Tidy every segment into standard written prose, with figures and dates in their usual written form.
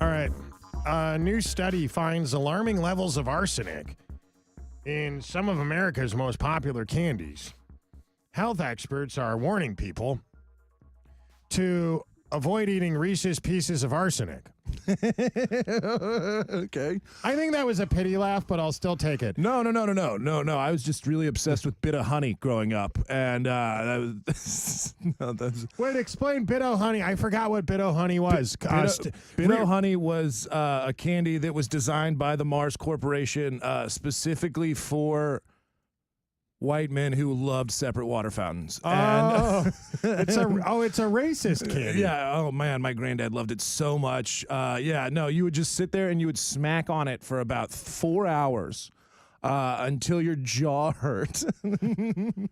All right. A new study finds alarming levels of arsenic in some of America's most popular candies. Health experts are warning people to avoid eating Reese's Pieces of arsenic. Okay. I think that was a pity laugh, but I'll still take it. No. I was just really obsessed with Bit of Honey growing up, and that was Wait, explain Bit O' Honey. I forgot what Bit O' Honey was. Bit of Honey was a candy that was designed by the Mars Corporation specifically for white men who loved separate water fountains. Oh, it's a racist candy. Yeah. Oh man, my granddad loved it so much. You would just sit there and you would smack on it for about 4 hours. until your jaw hurts.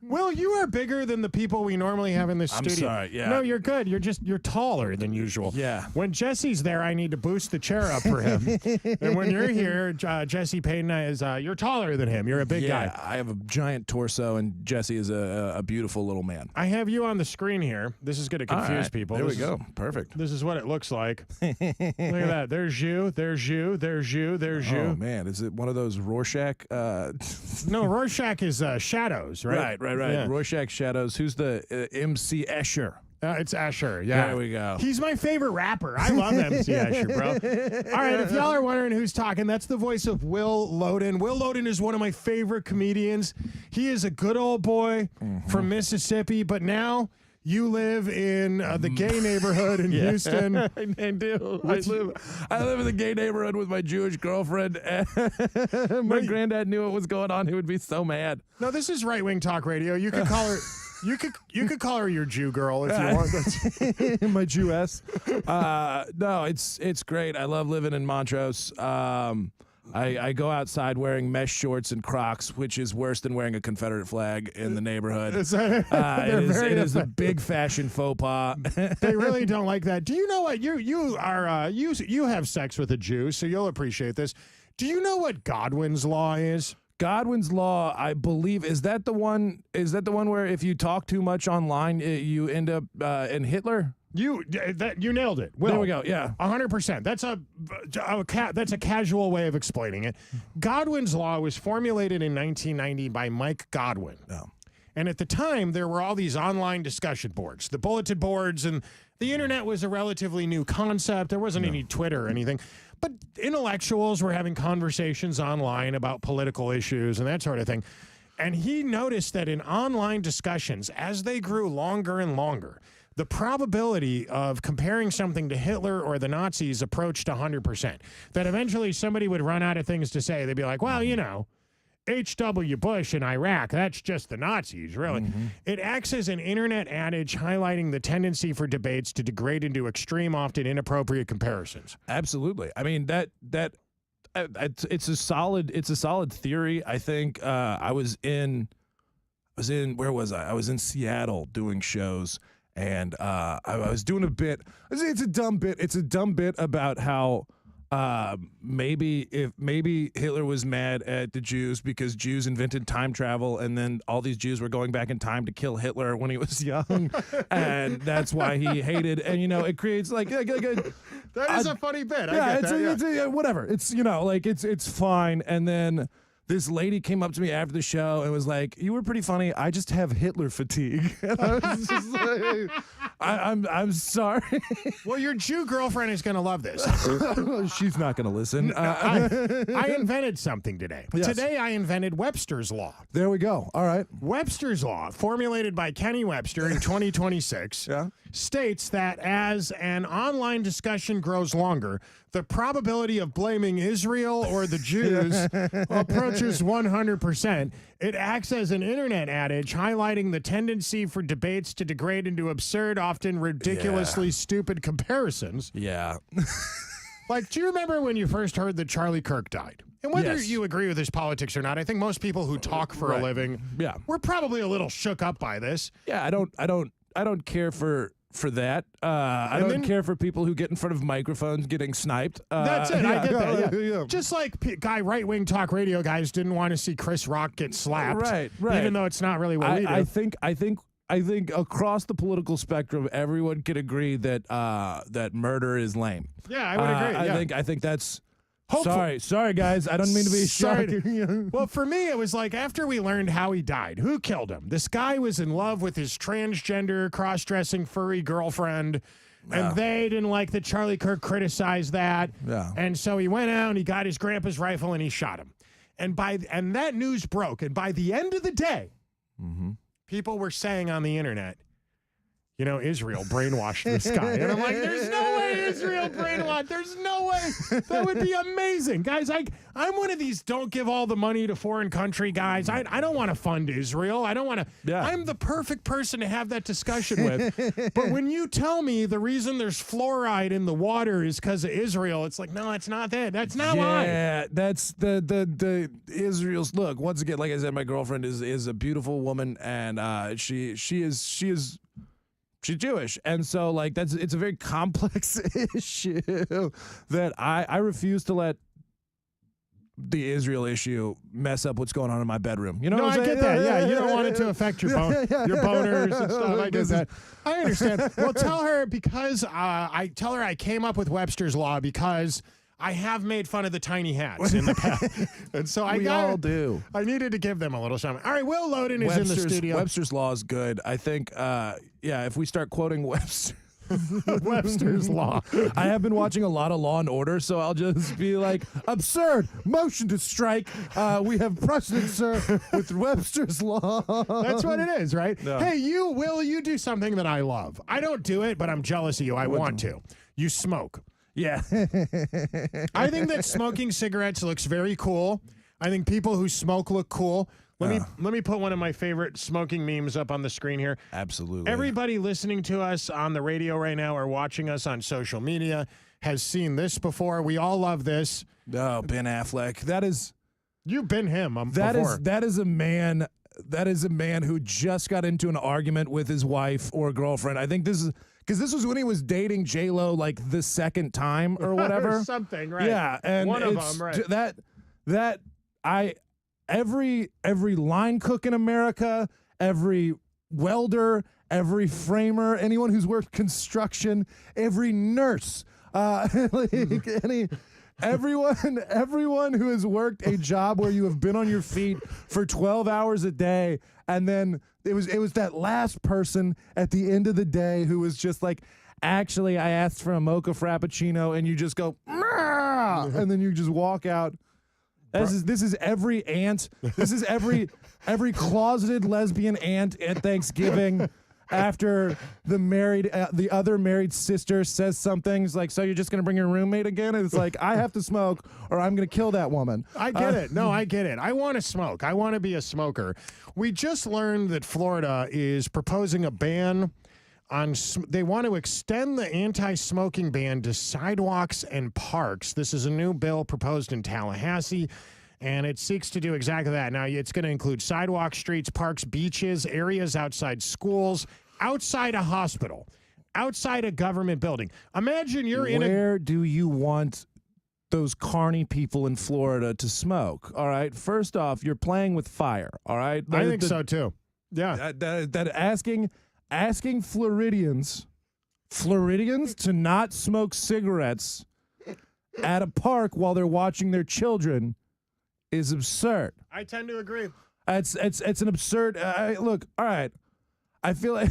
Will, you are bigger than the people we normally have in this I'm studio. sorry, yeah. No, you're good. You're taller than usual. Yeah. When Jesse's there, I need to boost the chair up for him. And when you're here, Jesse Payton is you're taller than him. You're a big guy. I have a giant torso, and Jesse is a beautiful little man. I have you on the screen here. This is going to confuse people. There we go. Perfect. This is what it looks like. Look at that. There's you. There's you. There's you. There's you. Oh man, is it one of those Rorschach? No, Rorschach is shadows, right? Right. Yeah. Rorschach shadows. Who's the MC Escher? It's Asher, yeah. There we go. He's my favorite rapper. I love MC Asher, bro. All right, if y'all are wondering who's talking, that's the voice of Will Loden. Will Loden is one of my favorite comedians. He is a good old boy from Mississippi, but now you live in the gay neighborhood in Houston. I do. I live in the gay neighborhood with my Jewish girlfriend. My granddad knew what was going on. He would be so mad. No, this is right-wing talk radio. You could call her... You could call her your Jew girl if you want. My Jewess. No, it's great. I love living in Montrose. I go outside wearing mesh shorts and Crocs, which is worse than wearing a Confederate flag in the neighborhood. It is a big fashion faux pas. They really don't like that. Do you know what you have sex with a Jew, so you'll appreciate this. Do you know what Godwin's law is? Godwin's law, I believe, is that the one where if you talk too much online, you end up in Hitler? You nailed it. Will, there we go. Yeah, 100%. That's a casual way of explaining it. Godwin's law was formulated in 1990 by Mike Godwin. Oh. And at the time, there were all these online discussion boards, the bulletin boards, and the internet was a relatively new concept. There wasn't any Twitter or anything. But intellectuals were having conversations online about political issues and that sort of thing. And he noticed that in online discussions, as they grew longer and longer, the probability of comparing something to Hitler or the Nazis approached 100%. That eventually somebody would run out of things to say. They'd be like, well, you know, H.W. Bush in Iraq, that's just the Nazis, really. It acts as an internet adage highlighting the tendency for debates to degrade into extreme, often inappropriate comparisons. Absolutely. I mean, it's a solid theory. I think I was in where was I? I was in Seattle doing shows, and I was doing a bit. It's a dumb bit. It's a dumb bit about how maybe Hitler was mad at the Jews because Jews invented time travel, and then all these Jews were going back in time to kill Hitler when he was young, and that's why he hated. And it creates like that is a funny bit. It's whatever. It's it's fine. And then this lady came up to me after the show and was like, "You were pretty funny. I just have Hitler fatigue." And I was just like, I'm sorry. Well, your Jew girlfriend is going to love this. She's not going to listen. I invented something today. Yes. Today I invented Webster's Law. There we go. All right. Webster's Law, formulated by Kenny Webster in 2026, states that as an online discussion grows longer, the probability of blaming Israel or the Jews approaches 100%. It acts as an internet adage, highlighting the tendency for debates to degrade into absurd, often ridiculously stupid comparisons. Yeah. Like, do you remember when you first heard that Charlie Kirk died? And whether you agree with his politics or not, I think most people who talk for a living were probably a little shook up by this. Yeah, I don't care for that. I don't care for people who get in front of microphones getting sniped. That's it. I get that. Yeah. Just like right-wing talk radio guys didn't want to see Chris Rock get slapped. Right. Even though it's not really what we do. I think across the political spectrum, everyone can agree that that murder is lame. Yeah, I would agree. I think that's. Sorry, guys. I don't mean to be sorry. Well, for me, it was like after we learned how he died, who killed him? This guy was in love with his transgender, cross-dressing, furry girlfriend, and they didn't like that Charlie Kirk criticized that. Yeah. And so he went out and he got his grandpa's rifle and he shot him. And that news broke. And by the end of the day, people were saying on the internet, Israel brainwashed this guy. And I'm like, there's no way Israel brainwash. There's no way. That would be amazing. Guys, I'm one of these don't give all the money to foreign country guys. I don't want to fund Israel. I don't want to. Yeah. I'm the perfect person to have that discussion with. But when you tell me the reason there's fluoride in the water is because of Israel, it's like, no, it's not that. That's not why. Yeah, that's the Israel's look. Once again, like I said, my girlfriend is a beautiful woman, and she's Jewish, and so like it's a very complex issue that I refuse to let the Israel issue mess up what's going on in my bedroom. You know No, what I'm I saying? get that. Yeah, you don't want it to affect your your boners and stuff. I get that. I understand. Well, tell her because I tell her I came up with Webster's Law because I have made fun of the tiny hats in the past, and so We all do. I needed to give them a little something. All right, Will Loden is in the studio. Webster's Law is good. I think, if we start quoting Webster's Law. I have been watching a lot of Law and Order, so I'll just be like, absurd, motion to strike. We have precedent, sir, with Webster's Law. That's what it is, right? No. Hey, Will, you do something that I love. I don't do it, but I'm jealous of you. I want to. You smoke. Yeah. I think that smoking cigarettes looks very cool. I think people who smoke look cool. Let me put one of my favorite smoking memes up on the screen here. Absolutely. Everybody listening to us on the radio right now or watching us on social media has seen this before. We all love this. Oh, Ben Affleck. That is You've been him before. that is a man who just got into an argument with his wife or girlfriend. I think this is because this was when he was dating J-Lo like the second time or whatever. Or something, right? Yeah, and one of them, right? Every line cook in America, every welder, every framer, anyone who's worked construction, every nurse, everyone who has worked a job where you have been on your feet for 12 hours a day, and then it was that last person at the end of the day who was just like, actually, I asked for a mocha frappuccino, and you just go, and then you just walk out. This is every aunt. This is every closeted lesbian aunt at Thanksgiving after the other married sister says something. It's like, so you're just gonna bring your roommate again? And it's like, I have to smoke or I'm gonna kill that woman. I get it. No, I get it. I want to smoke. I want to be a smoker. We just learned that Florida is proposing a ban on. They want to extend the anti-smoking ban to sidewalks and parks. This is a new bill proposed in Tallahassee, and it seeks to do exactly that. Now, it's going to include sidewalks, streets, parks, beaches, areas outside schools, outside a hospital, outside a government building. Imagine you're Where do you want those carny people in Florida to smoke? All right. First off, you're playing with fire. All right. I think so too. Yeah. That asking Floridians to not smoke cigarettes at a park while they're watching their children is absurd. I tend to agree. It's an absurd. Look, all right. I feel like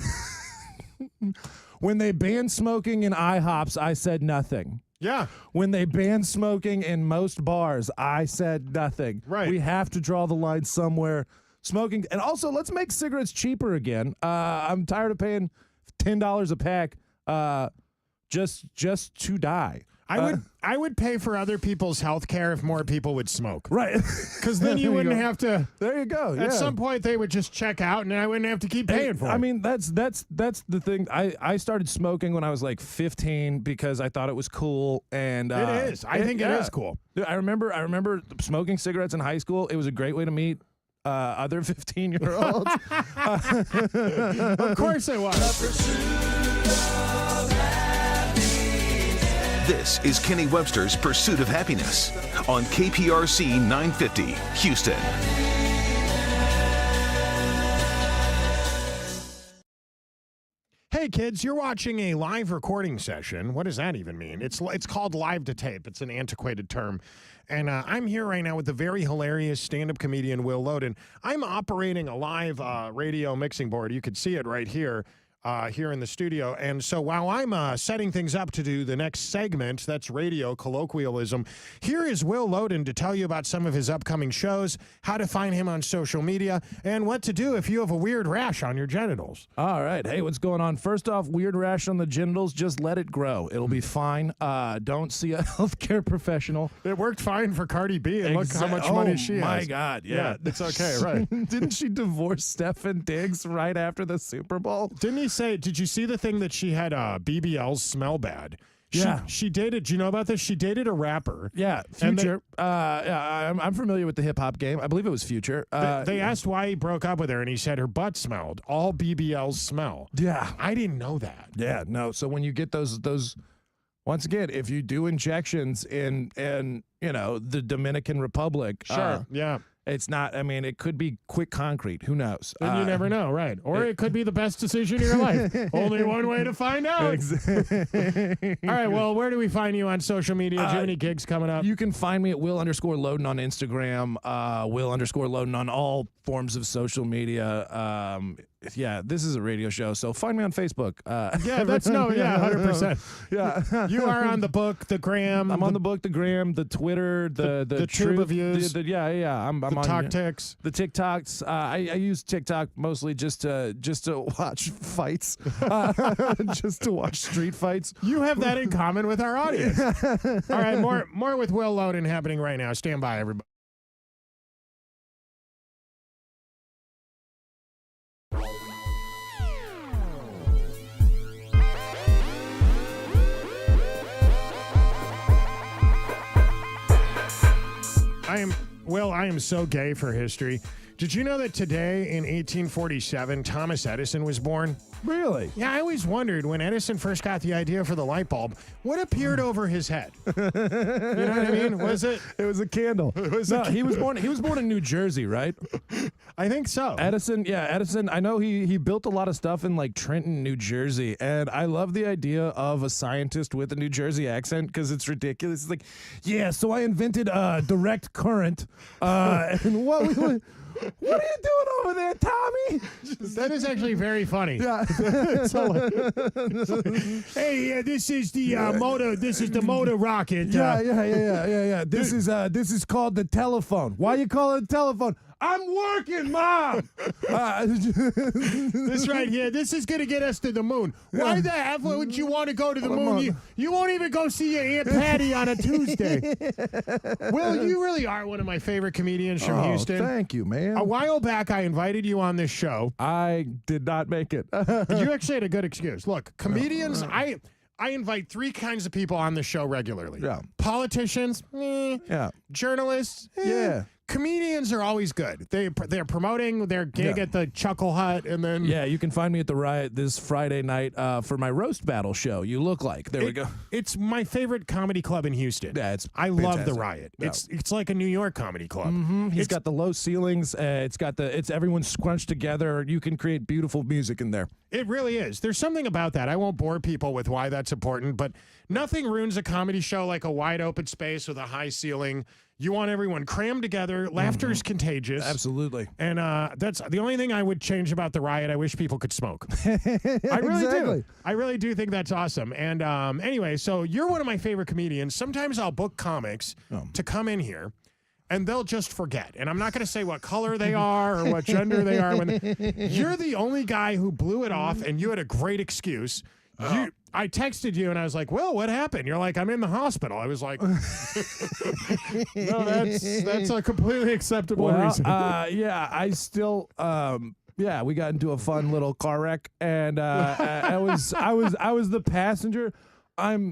when they banned smoking in IHOPs, I said nothing. Yeah. When they banned smoking in most bars, I said nothing. Right. We have to draw the line somewhere. Smoking, and also let's make cigarettes cheaper again. I'm tired of paying $10 a pack just to die. I would pay for other people's health care if more people would smoke. Right. Because then you wouldn't have to. There you go. At some point, they would just check out, and I wouldn't have to keep paying for it. I mean, that's the thing. I started smoking when I was like 15 because I thought it was cool, and it is. I think it is cool. I remember smoking cigarettes in high school. It was a great way to meet other 15-year-olds. Of course it was. This is Kenny Webster's Pursuit of Happiness on KPRC 950, Houston. Hey kids, you're watching a live recording session. What does that even mean? It's called live to tape. It's an antiquated term. And I'm here right now with the very hilarious stand-up comedian Will Loden. I'm operating a live radio mixing board. You can see it right here. here in the studio. And so while I'm setting things up to do the next segment, that's radio colloquialism, here is Will Loden to tell you about some of his upcoming shows, how to find him on social media, and what to do if you have a weird rash on your genitals. All right. Hey, what's going on? First off, weird rash on the genitals, just let it grow. It'll be fine. Don't see a healthcare professional. It worked fine for Cardi B, and look how much money she has. Oh, my God. Yeah. It's okay, right. Didn't she divorce Stefan Diggs right after the Super Bowl? Didn't he say, did you see the thing that she had BBLs smell bad? Yeah. She dated, do you know about this? She dated a rapper. Yeah, Future. Yeah, I'm familiar with the hip-hop game. I believe it was Future. They asked why he broke up with her, and he said her butt smelled. All BBLs smell. Yeah. I didn't know that. Yeah, no. So when you get those once again, if you do injections in the Dominican Republic, Sure. Yeah. it's not. I mean, it could be quick concrete. Who knows? Then you never know, right? Or it could be the best decision of your life. Only one way to find out. All right. Well, where do we find you on social media? Do you have any gigs coming up? You can find me at Will_Loden on Instagram. Will_Loden on all forms of social media. Yeah, this is a radio show, so find me on Facebook. Yeah, that's 100%. Yeah, You are on the book, the gram. I'm on the book, the gram, the Twitter, the tube of views. Yeah. I'm on TikToks. the TikToks. I use TikTok mostly just to watch fights, just to watch street fights. You have that in common with our audience. All right, more with Will Loden happening right now. Stand by, everybody. I am so gay for history. Did you know that today in 1847, Thomas Edison was born? Really? Yeah, I always wondered when Edison first got the idea for the light bulb, what appeared over his head? You know what I mean? Was it? It was a candle. He was born in New Jersey, right? I think so. Edison. I know he built a lot of stuff in like Trenton, New Jersey, and I love the idea of a scientist with a New Jersey accent because it's ridiculous. It's like, yeah, so I invented direct current, and what are you doing over there, Tommy? That is actually very funny. Yeah. Hey, this is the motor. This is the motor rocket. Yeah. This is called the telephone. Why you call it a telephone? I'm working, Mom. This right here, this is going to get us to the moon. Why the hell would you want to go to the moon? You won't even go see your Aunt Patty on a Tuesday. Will, you really are one of my favorite comedians from Houston. Thank you, man. A while back, I invited you on this show. I did not make it. You actually had a good excuse. Look, comedians, I invite three kinds of people on the show regularly. Yeah. Politicians, Yeah. Journalists, Yeah. Comedians are always good. They're promoting their gig at the Chuckle Hut, and then Yeah, you can find me at the Riot this Friday night for my roast battle show. You look like we go. It's my favorite comedy club in Houston. Yeah, I love the fantastic. Riot. Yeah. It's like a New York comedy club. He's got the low ceilings. It's everyone scrunched together. You can create beautiful music in there. It really is. There's something about that. I won't bore people with why that's important, but nothing ruins a comedy show like a wide open space with a high ceiling. You want everyone crammed together. Laughter is contagious. Absolutely. And that's the only thing I would change about the Riot. I wish people could smoke. I really do. I really do think that's awesome. And anyway, so you're one of my favorite comedians. Sometimes I'll book comics to come in here, and they'll just forget. And I'm not going to say what color they are or what gender they are. You're the only guy who blew it off, and you had a great excuse. I texted you and I was like, "Well, what happened?" You're like, "I'm in the hospital." I was like, "No, that's a completely acceptable reason." Yeah, I still. Yeah, we got into a fun little car wreck, and I was the passenger. All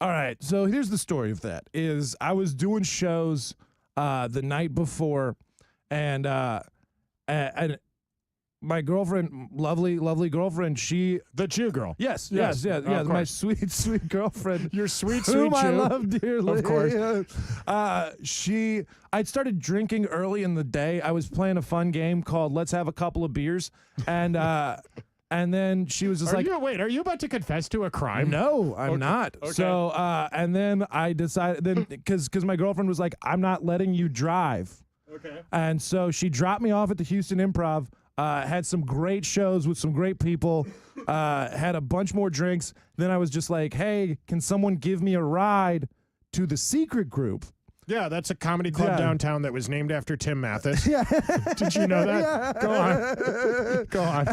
right. So here's the story of that: is I was doing shows the night before, and my girlfriend, lovely girlfriend, the Jew girl. Yes, my sweet girlfriend, your sweet whom Jew. I love dearly, of course. I'd started drinking early in the day. I was playing a fun game called Let's Have a Couple of Beers, and then she was just are you about to confess to a crime? No, I'm not. Okay. So, and then I decided, because my girlfriend was like, I'm not letting you drive. Okay. And so she dropped me off at the Houston Improv. Had some great shows with some great people. Had a bunch more drinks. Then I was just like, hey, can someone give me a ride to the secret group? Yeah, that's a comedy club downtown that was named after Tim Mathis. Yeah. Did you know that? Yeah. Go on.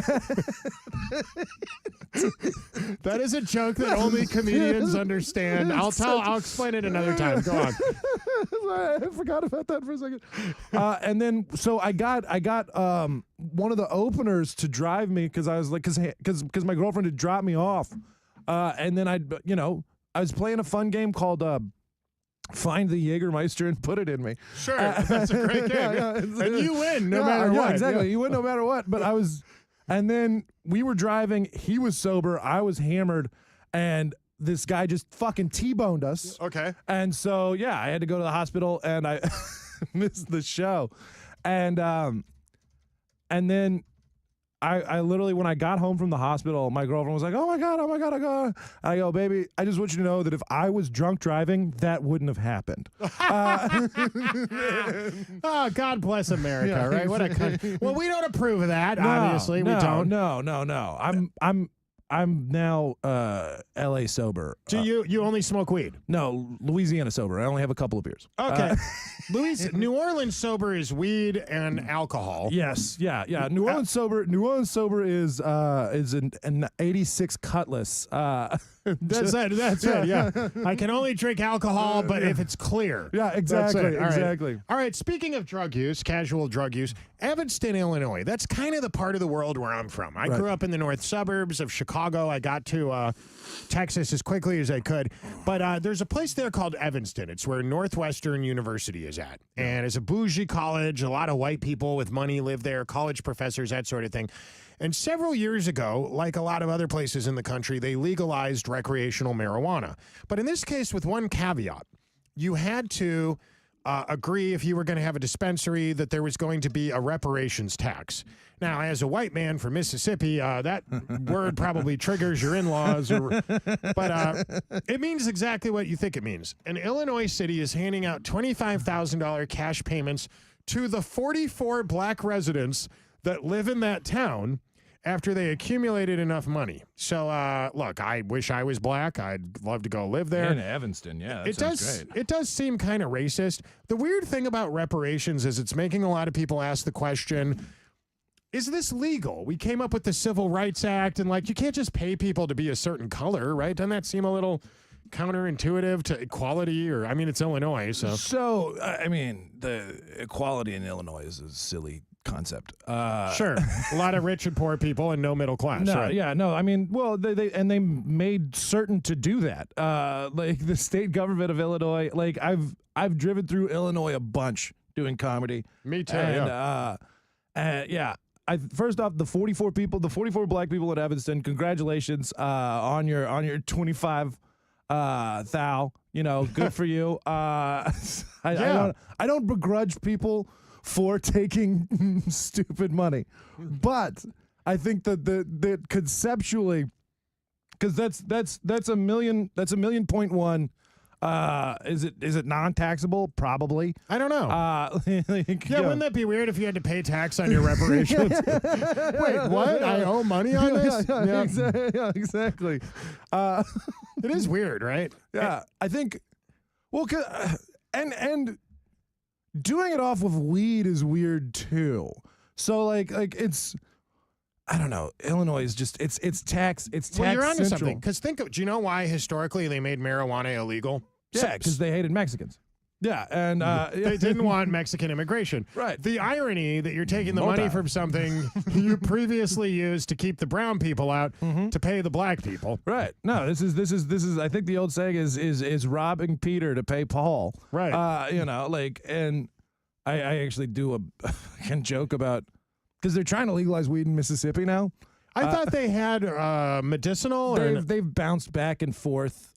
That is a joke that only comedians understand. I'll explain it another time. Go on. I forgot about that for a second. And then so I got one of the openers to drive me because I was like because my girlfriend had dropped me off. And then I was playing a fun game called Find the Jägermeister and Put It in Me. Sure, that's a great game. And you win no matter what. Exactly. You win no matter what. But and then we were driving. He was sober. I was hammered. And this guy just fucking T-boned us. Okay. And so, yeah, I had to go to the hospital and I missed the show. And then I literally, when I got home from the hospital, my girlfriend was like, oh my God. I go, baby, I just want you to know that if I was drunk driving, that wouldn't have happened. Oh, God bless America, right? What a country. Well, we don't approve of that, obviously. We don't. No. I'm now LA sober. Do you only smoke weed? No, Louisiana sober. I only have a couple of beers. Okay. New Orleans sober is weed and alcohol. Yes, yeah. New Orleans sober is an 86 Cutlass. That's it. Yeah, I can only drink alcohol, but if it's clear. Yeah, exactly. Exactly. All right. Speaking of drug use, casual drug use, Evanston, Illinois. That's kind of the part of the world where I'm from. I grew up in the north suburbs of Chicago. I got to Texas as quickly as I could, but there's a place there called Evanston. It's where Northwestern University is at, and it's a bougie college. A lot of white people with money live there, college professors, that sort of thing. And several years ago, like a lot of other places in the country, they legalized recreational marijuana. But in this case, with one caveat, you had to agree, if you were going to have a dispensary, that there was going to be a reparations tax. Now, as a white man from Mississippi, that word probably triggers your in-laws, but it means exactly what you think it means. An Illinois city is handing out $25,000 cash payments to the 44 black residents that live in that town after they accumulated enough money. So, look, I wish I was black. I'd love to go live there. In Evanston, yeah, that sounds great. It does seem kind of racist. The weird thing about reparations is it's making a lot of people ask the question, is this legal? We came up with the Civil Rights Act, and, like, you can't just pay people to be a certain color, right? Doesn't that seem a little counterintuitive to equality? Or, I mean, it's Illinois, so. So, I mean, the equality in Illinois is a silly concept. Sure. A lot of rich and poor people and no middle class. No, right? yeah, no. I mean, well, they made certain to do that. Like the state government of Illinois. Like I've driven through Illinois a bunch doing comedy. Me too. And yeah. First off, the 44 black people in Evanston. Congratulations on your 25 thou. You know, good for you. I don't begrudge people for taking stupid money, but I think that conceptually, because that's $1.1 million. Is it non-taxable? Probably. I don't know. Like, wouldn't that be weird if you had to pay tax on your reparations? Wait, what? I owe money on this? Yeah, exactly. It is weird, right? Yeah, I think. Well, and doing it off with weed is weird too. So like it's, I don't know. Illinois is just it's tax. Well, you're onto central. something. Because do you know why historically they made marijuana illegal? Yeah, because they hated Mexicans. Yeah, and they didn't want Mexican immigration. Right. The irony that you're taking the money from something you previously used to keep the brown people out to pay the black people. Right. No, this is. I think the old saying is robbing Peter to pay Paul. Right. You know, like, and I actually do a joke about, because they're trying to legalize weed in Mississippi now. I thought they had medicinal. They've bounced back and forth.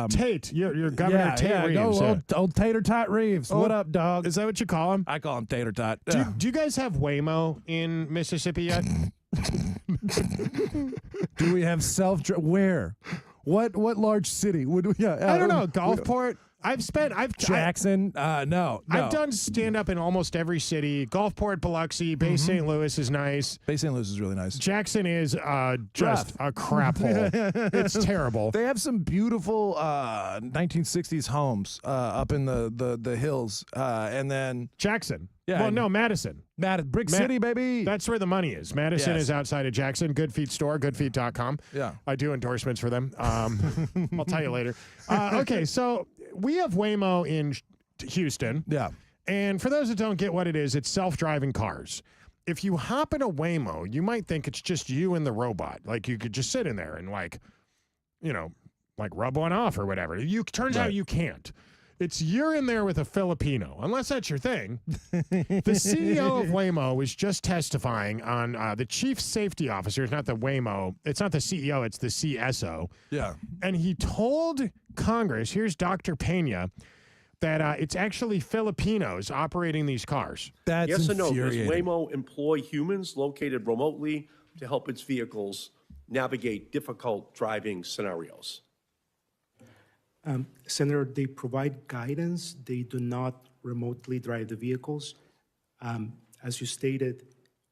Tate, your Governor Tate Reeves. Old Tater Tot Reeves. What up, dog? Is that what you call him? I call him Tater Tot. Do you guys have Waymo in Mississippi yet? Do we have where? What large city? Would we? I don't know. Gulfport. Jackson. No. I've done stand up in almost every city. Gulfport, Biloxi, Bay St. Louis is nice. Bay St. Louis is really nice. Jackson is just a crap hole. It's terrible. They have some beautiful 1960s homes up in the hills, and then Jackson. Yeah, Well, no, Madison. Brick City, baby. That's where the money is. Madison Yes. is outside of Jackson. Good Feet store, goodfeet.com. Yeah. I do endorsements for them. I'll tell you later. Okay, so we have Waymo in Houston. Yeah. And for those that don't get what it is, it's self-driving cars. If you hop in a Waymo, you might think it's just you and the robot. Like you could just sit in there and like rub one off or whatever. Turns out you can't. It's you're in there with a Filipino, unless that's your thing. The CEO of Waymo was just testifying on the chief safety officer. It's not the Waymo. It's not the CEO. It's the CSO. Yeah. And he told Congress, here's Dr. Pena, that it's actually Filipinos operating these cars. That's Yes or no? Does infuriating. Waymo employ humans located remotely to help its vehicles navigate difficult driving scenarios? Senator, they provide guidance. They do not remotely drive the vehicles. As you stated,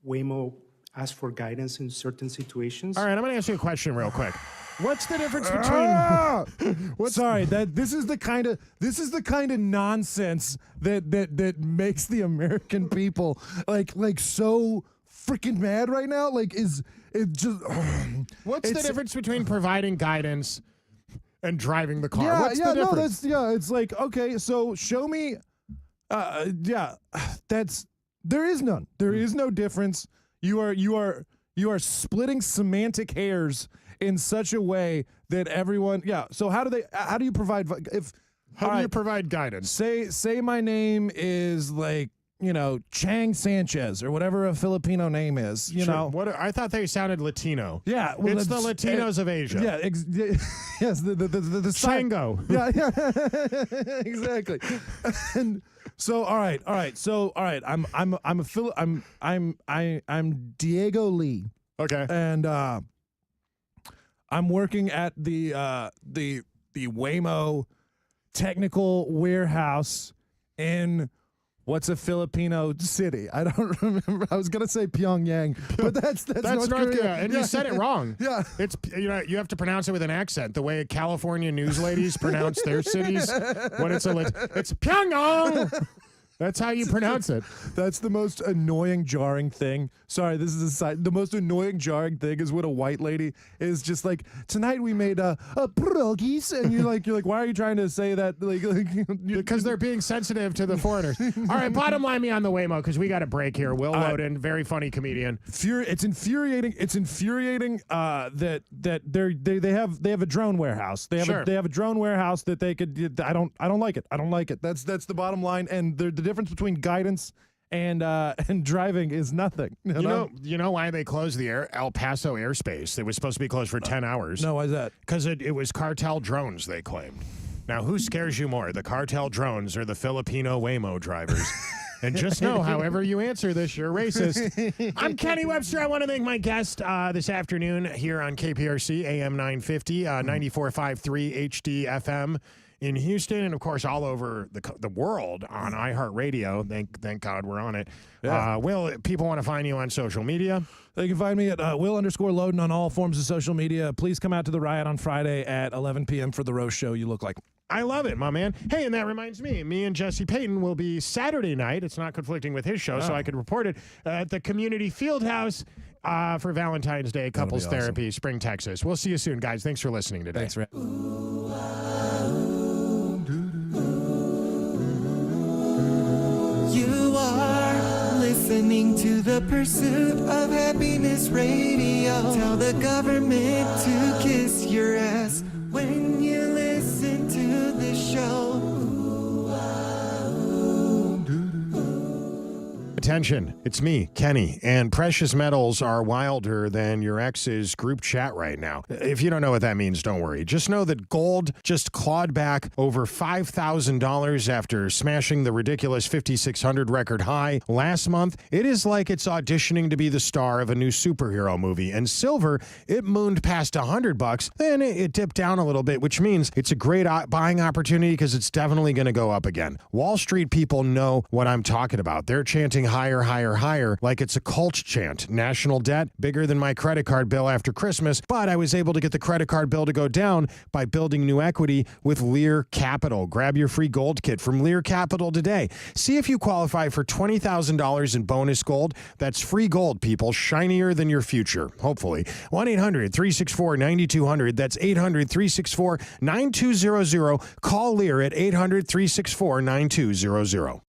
Waymo asks for guidance in certain situations. All right, I'm going to ask you a question real quick. What's the difference between Sorry, this is the kind of nonsense that makes the American people like so freaking mad right now. Like, is it just what's the difference between providing guidance and driving the car? Yeah, What's the difference? It's like, okay, so show me. There is none. There is no difference. You are splitting semantic hairs in such a way that everyone. Yeah. So how do you provide How do you provide guidance? Say my name is like, Chang Sanchez or whatever a Filipino name is, you know. What I thought they sounded Latino. Yeah, well, it's the Latinos of Asia. Yeah, yes, the Chango. Yeah, exactly. And so, all right. I'm Diego Lee. Okay. And I'm working at the Waymo technical warehouse in what's a Filipino city? I don't remember. I was gonna say Pyongyang, but that's North Korea. And you said it wrong. Yeah. It's you have to pronounce it with an accent, the way California news ladies pronounce their cities when it's it's Pyongyang. That's how you pronounce it. That's the most annoying, jarring thing. Sorry, this is a side. The most annoying, jarring thing is when a white lady is just like, tonight we made pierogies, and you're like, why are you trying to say that? Because they're being sensitive to the foreigners. All right, bottom line me on the Waymo, because we got a break here. Will Loden, very funny comedian. It's infuriating. It's infuriating that they have a drone warehouse. They have a drone warehouse that they could. I don't like it. I don't like it. That's the bottom line. And the difference between guidance and driving is nothing. You know why they closed the El Paso airspace? It was supposed to be closed for 10 hours. No, why is that? Because it was cartel drones, they claimed. Now, who scares you more, the cartel drones or the Filipino Waymo drivers? And just know, however you answer this, you're racist. I'm Kenny Webster. I want to thank my guest this afternoon here on KPRC AM 950, 94.53 HD FM in Houston, and of course all over the world on iHeartRadio. Thank God we're on it. Yeah. Will, people want to find you on social media? They can find me at Will_Loden on all forms of social media. Please come out to the riot on Friday at 11 p.m. for the roast show. You look like. I love it, my man. Hey, and that reminds me and Jesse Payton will be Saturday night. It's not conflicting with his show, so I could report it at the Community Fieldhouse for Valentine's Day, Couples awesome. Therapy, Spring, Texas. We'll see you soon, guys. Thanks for listening today. Thanks for. You are listening to the Pursuit of Happiness Radio. Tell the government to kiss your ass when you listen to the show. Attention, it's me, Kenny, and precious metals are wilder than your ex's group chat right now. If you don't know what that means, don't worry. Just know that gold just clawed back over $5,000 after smashing the ridiculous 5,600 record high last month. It is like it's auditioning to be the star of a new superhero movie. And silver, it mooned past $100, then it dipped down a little bit, which means it's a great buying opportunity because it's definitely going to go up again. Wall Street people know what I'm talking about. They're chanting higher, higher, higher, like it's a cult chant. National debt, bigger than my credit card bill after Christmas, but I was able to get the credit card bill to go down by building new equity with Lear Capital. Grab your free gold kit from Lear Capital today. See if you qualify for $20,000 in bonus gold. That's free gold, people, shinier than your future, hopefully. 1-800-364-9200. That's 800-364-9200. Call Lear at 800-364-9200.